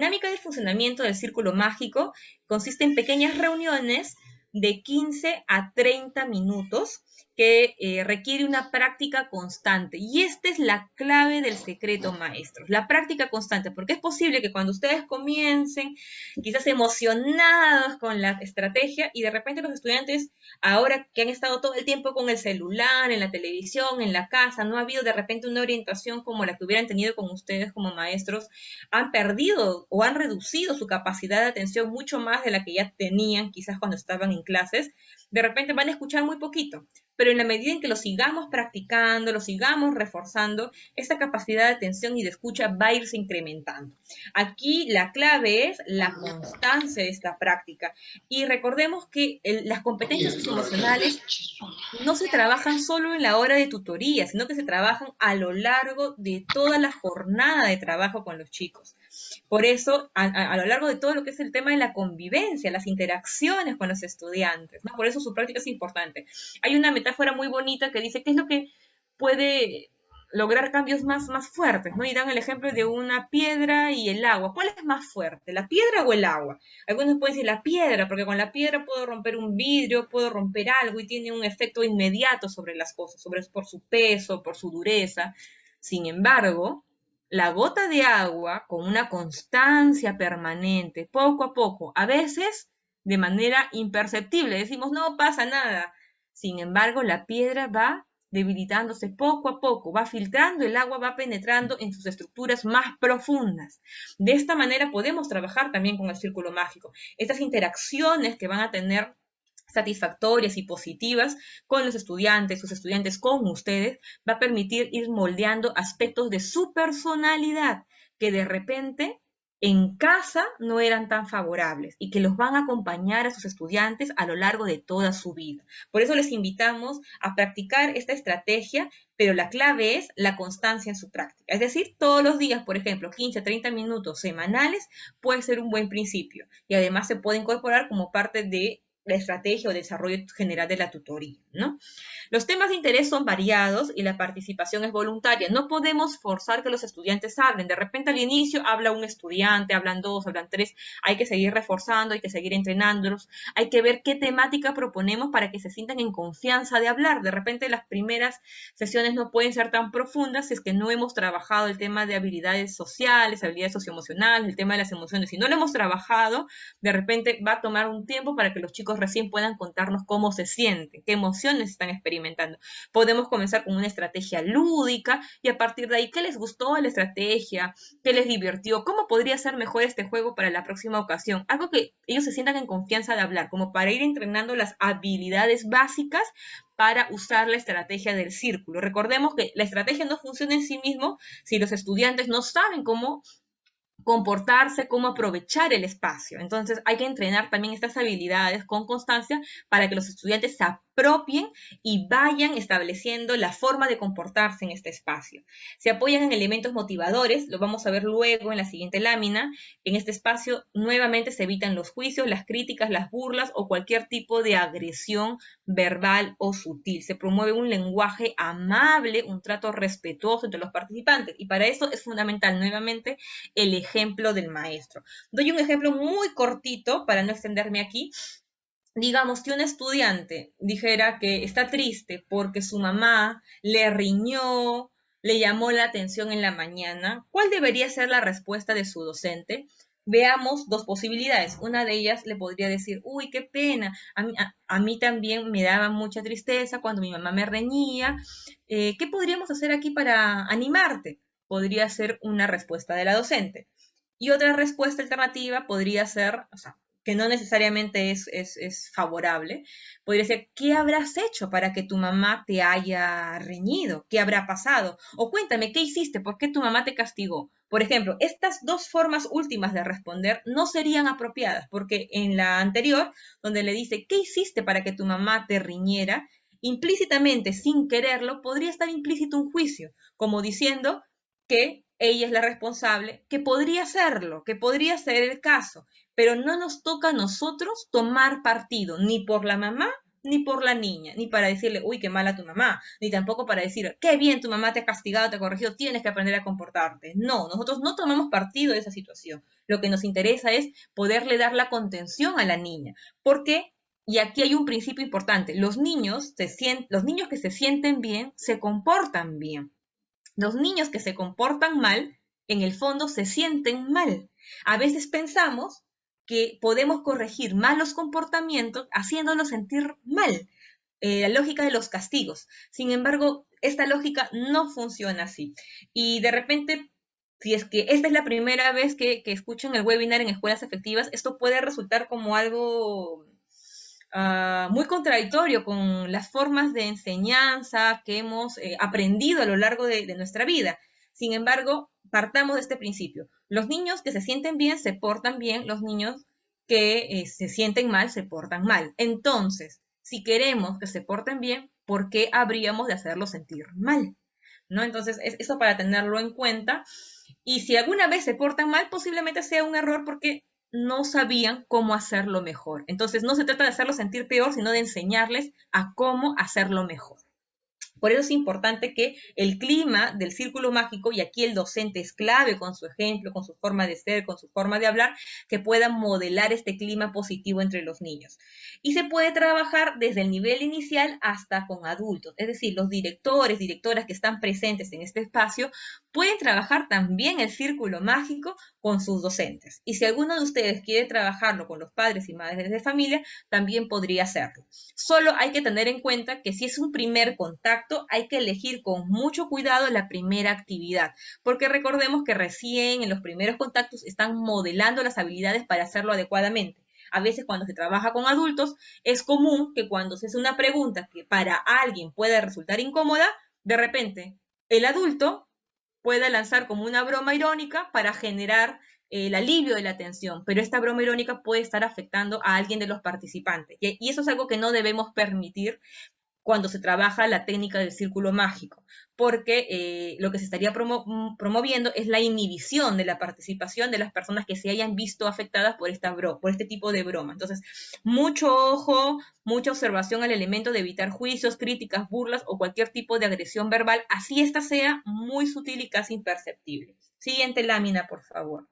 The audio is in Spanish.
La dinámica del funcionamiento del círculo mágico consiste en pequeñas reuniones de 15 a 30 minutos que requiere una práctica constante. Y esta es la clave del secreto, maestros, la práctica constante, porque es posible que cuando ustedes comiencen, quizás emocionados con la estrategia, y de repente los estudiantes, ahora que han estado todo el tiempo con el celular, en la televisión, en la casa, no ha habido de repente una orientación como la que hubieran tenido con ustedes como maestros, han perdido o han reducido su capacidad de atención mucho más de la que ya tenían quizás cuando estaban en clases, de repente van a escuchar muy poquito, pero en la medida en que lo sigamos practicando, lo sigamos reforzando, esta capacidad de atención y de escucha va a irse incrementando. Aquí la clave es la constancia de esta práctica. Y recordemos que las competencias socioemocionales no se trabajan solo en la hora de tutoría, sino que se trabajan a lo largo de toda la jornada de trabajo con los chicos. Por eso, a lo largo de todo lo que es el tema de la convivencia, las interacciones con los estudiantes, ¿no? Por eso su práctica es importante. Hay una metáfora muy bonita que dice qué es lo que puede lograr cambios más fuertes, ¿no? Y dan el ejemplo de una piedra y el agua. ¿Cuál es más fuerte, la piedra o el agua? Algunos pueden decir la piedra, porque con la piedra puedo romper un vidrio, puedo romper algo y tiene un efecto inmediato sobre las cosas, por su peso, por su dureza. Sin embargo, la gota de agua con una constancia permanente, poco a poco, a veces de manera imperceptible, decimos no pasa nada. Sin embargo, la piedra va debilitándose poco a poco, va filtrando el agua, va penetrando en sus estructuras más profundas. De esta manera podemos trabajar también con el círculo mágico. Estas interacciones que van a tener satisfactorias y positivas con los estudiantes, sus estudiantes con ustedes, va a permitir ir moldeando aspectos de su personalidad que de repente en casa no eran tan favorables y que los van a acompañar a sus estudiantes a lo largo de toda su vida. Por eso les invitamos a practicar esta estrategia, pero la clave es la constancia en su práctica. Es decir, todos los días, por ejemplo, 15, 30 minutos semanales puede ser un buen principio y además se puede incorporar como parte de la estrategia o desarrollo general de la tutoría, ¿no? Los temas de interés son variados y la participación es voluntaria. No podemos forzar que los estudiantes hablen. De repente al inicio habla un estudiante, hablan dos, hablan tres. Hay que seguir reforzando, hay que seguir entrenándolos. Hay que ver qué temática proponemos para que se sientan en confianza de hablar. De repente las primeras sesiones no pueden ser tan profundas si es que no hemos trabajado el tema de habilidades sociales, habilidades socioemocionales, el tema de las emociones. Si no lo hemos trabajado, de repente va a tomar un tiempo para que los chicos recién puedan contarnos cómo se sienten, qué emociones están experimentando. Podemos comenzar con una estrategia lúdica y a partir de ahí, ¿qué les gustó de la estrategia? ¿Qué les divirtió? ¿Cómo podría ser mejor este juego para la próxima ocasión? Algo que ellos se sientan en confianza de hablar, como para ir entrenando las habilidades básicas para usar la estrategia del círculo. Recordemos que la estrategia no funciona en sí mismo si los estudiantes no saben cómo comportarse, cómo aprovechar el espacio. Entonces hay que entrenar también estas habilidades con constancia para que los estudiantes se apropien y vayan estableciendo la forma de comportarse en este espacio. Se apoyan en elementos motivadores, lo vamos a ver luego en la siguiente lámina. En este espacio nuevamente se evitan los juicios, las críticas, las burlas o cualquier tipo de agresión verbal o sutil. Se promueve un lenguaje amable, un trato respetuoso entre los participantes y para eso es fundamental nuevamente el ejemplo del maestro. Doy un ejemplo muy cortito para no extenderme aquí. Digamos que un estudiante dijera que está triste porque su mamá le riñó, le llamó la atención en la mañana. ¿Cuál debería ser la respuesta de su docente? Veamos dos posibilidades. Una de ellas le podría decir, uy, qué pena, a mí también me daba mucha tristeza cuando mi mamá me reñía. ¿Qué podríamos hacer aquí para animarte? Podría ser una respuesta de la docente. Y otra respuesta alternativa podría ser, o sea, que no necesariamente es favorable, podría ser, ¿qué habrás hecho para que tu mamá te haya reñido? ¿Qué habrá pasado? O cuéntame, ¿qué hiciste? ¿Por qué tu mamá te castigó? Por ejemplo, estas dos formas últimas de responder no serían apropiadas, porque en la anterior, donde le dice, ¿qué hiciste para que tu mamá te riñera? Implícitamente, sin quererlo, podría estar implícito un juicio, como diciendo que ella es la responsable, que podría serlo, que podría ser el caso, pero no nos toca a nosotros tomar partido ni por la mamá ni por la niña, ni para decirle, uy, qué mala tu mamá, ni tampoco para decir, qué bien, tu mamá te ha castigado, te ha corregido, tienes que aprender a comportarte. No, nosotros no tomamos partido de esa situación. Lo que nos interesa es poderle dar la contención a la niña. Porque, y aquí hay un principio importante, los niños que se sienten bien, se comportan bien. Los niños que se comportan mal, en el fondo se sienten mal. A veces pensamos que podemos corregir malos comportamientos haciéndolos sentir mal. La lógica de los castigos. Sin embargo, esta lógica no funciona así. Y de repente, si es que esta es la primera vez que escuchan el webinar en escuelas efectivas, esto puede resultar como algo muy contradictorio con las formas de enseñanza que hemos aprendido a lo largo de nuestra vida. Sin embargo, partamos de este principio. Los niños que se sienten bien se portan bien, los niños que se sienten mal se portan mal. Entonces, si queremos que se porten bien, ¿por qué habríamos de hacerlos sentir mal? ¿No? Entonces, eso para tenerlo en cuenta. Y si alguna vez se portan mal, posiblemente sea un error porque no sabían cómo hacerlo mejor. Entonces, no se trata de hacerlos sentir peor, sino de enseñarles a cómo hacerlo mejor. Por eso es importante que el clima del círculo mágico, y aquí el docente es clave con su ejemplo, con su forma de ser, con su forma de hablar, que pueda modelar este clima positivo entre los niños. Y se puede trabajar desde el nivel inicial hasta con adultos, es decir, los directores, directoras que están presentes en este espacio pueden trabajar también el círculo mágico con sus docentes. Y si alguno de ustedes quiere trabajarlo con los padres y madres de familia, también podría hacerlo. Solo hay que tener en cuenta que si es un primer contacto, hay que elegir con mucho cuidado la primera actividad, porque recordemos que recién en los primeros contactos están modelando las habilidades para hacerlo adecuadamente. A veces cuando se trabaja con adultos, es común que cuando se hace una pregunta que para alguien pueda resultar incómoda, de repente el adulto pueda lanzar como una broma irónica para generar el alivio de la tensión, pero esta broma irónica puede estar afectando a alguien de los participantes. Y eso es algo que no debemos permitir cuando se trabaja la técnica del círculo mágico, porque lo que se estaría promoviendo es la inhibición de la participación de las personas que se hayan visto afectadas por este tipo de broma. Entonces, mucho ojo, mucha observación al elemento de evitar juicios, críticas, burlas o cualquier tipo de agresión verbal, así esta sea muy sutil y casi imperceptible. Siguiente lámina, por favor.